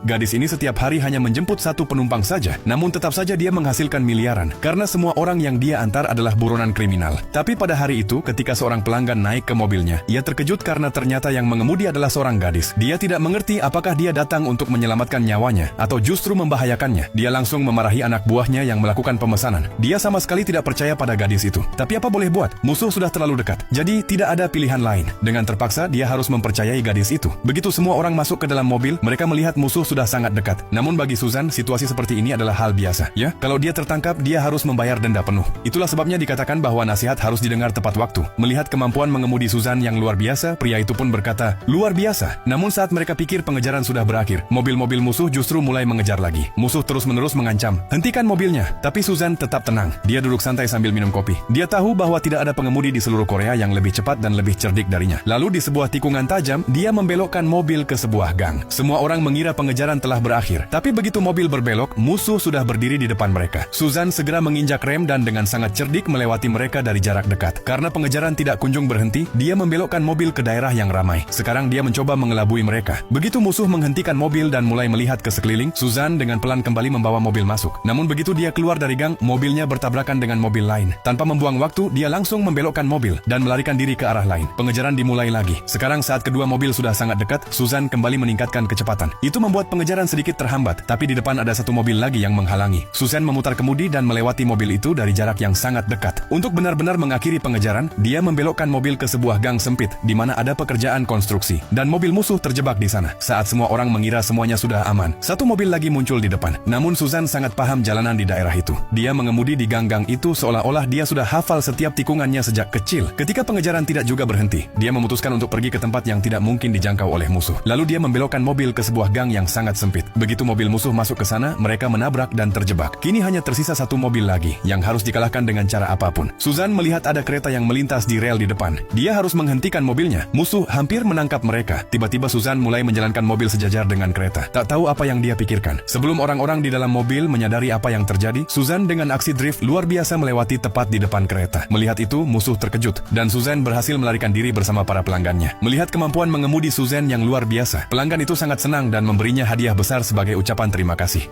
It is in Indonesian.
Gadis ini setiap hari hanya menjemput satu penumpang saja, namun tetap saja dia menghasilkan miliaran, karena semua orang yang dia antar adalah buronan kriminal. Tapi pada hari itu, ketika seorang pelanggan naik ke mobilnya, ia terkejut karena ternyata yang mengemudi adalah seorang gadis. Dia tidak mengerti apakah dia datang untuk menyelamatkan nyawanya, atau justru membahayakannya. Dia langsung memarahi anak buahnya yang melakukan pemesanan. Dia sama sekali tidak percaya pada gadis itu. Tapi apa boleh buat? Musuh sudah terlalu dekat. Jadi tidak ada pilihan lain. Dengan terpaksa, dia harus mempercayai gadis itu. Begitu semua orang masuk ke dalam mobil, mereka melihat musuh sudah sangat dekat. Namun bagi Susan, situasi seperti ini adalah hal biasa. Ya, kalau dia tertangkap, dia harus membayar denda penuh. Itulah sebabnya dikatakan bahwa nasihat harus didengar tepat waktu. Melihat kemampuan mengemudi Susan yang luar biasa, pria itu pun berkata, "Luar biasa." Namun saat mereka pikir pengejaran sudah berakhir, mobil-mobil musuh justru mulai mengejar lagi. Musuh terus-menerus mengancam, "Hentikan mobilnya." Tapi Susan tetap tenang. Dia duduk santai sambil minum kopi. Dia tahu bahwa tidak ada pengemudi di seluruh Korea yang lebih cepat dan lebih cerdik darinya. Lalu di sebuah tikungan tajam, dia membelokkan mobil ke sebuah gang. Semua orang mengira pengejaran telah berakhir. Tapi begitu mobil berbelok, musuh sudah berdiri di depan mereka. Susan segera menginjak rem dan dengan sangat cerdik melewati mereka dari jarak dekat. Karena pengejaran tidak kunjung berhenti, dia membelokkan mobil ke daerah yang ramai. Sekarang dia mencoba mengelabui mereka. Begitu musuh menghentikan mobil dan mulai melihat ke sekeliling, Susan dengan pelan kembali membawa mobil masuk. Namun begitu dia keluar dari gang, mobilnya bertabrakan dengan mobil lain. Tanpa membuang waktu, dia langsung membelokkan mobil dan melarikan diri ke arah lain. Pengejaran dimulai lagi. Sekarang saat kedua mobil sudah sangat dekat, Susan kembali meningkatkan kecepatan. Itu membuat pengejaran sedikit terhambat, tapi di depan ada satu mobil lagi yang menghalangi. Susan memutar kemudi dan melewati mobil itu dari jarak yang sangat dekat. Untuk benar-benar mengakhiri pengejaran, dia membelokkan mobil ke sebuah gang sempit, di mana ada pekerjaan konstruksi, dan mobil musuh terjebak di sana. Saat semua orang mengira semuanya sudah aman, satu mobil lagi muncul di depan. Namun Susan sangat paham jalanan di daerah itu. Dia mengemudi di gang-gang itu seolah-olah dia sudah hafal setiap tikungannya sejak kecil. Ketika pengejaran tidak juga berhenti, dia memutuskan untuk pergi ke tempat yang tidak mungkin dijangkau oleh musuh. Lalu dia membelokkan mobil ke sebuah gang yang sangat sempit. Begitu mobil musuh masuk ke sana, mereka menabrak dan terjebak. Kini hanya tersisa satu mobil lagi yang harus dikalahkan dengan cara apapun. Susan melihat ada kereta yang melintas di rel di depan. Dia harus menghentikan mobilnya. Musuh hampir menangkap mereka. Tiba-tiba Susan mulai menjalankan mobil sejajar dengan kereta. Tak tahu apa yang dia pikirkan. Sebelum orang-orang di dalam mobil menyadari apa yang terjadi, Susan dengan aksi drift luar biasa melewati tepat di depan kereta. Melihat itu, musuh terkejut dan Susan berhasil melarikan diri bersama para pelanggannya. Melihat kemampuan mengemudi Susan yang luar biasa, pelanggan itu sangat senang dan memberinya hadiah besar sebagai ucapan terima kasih.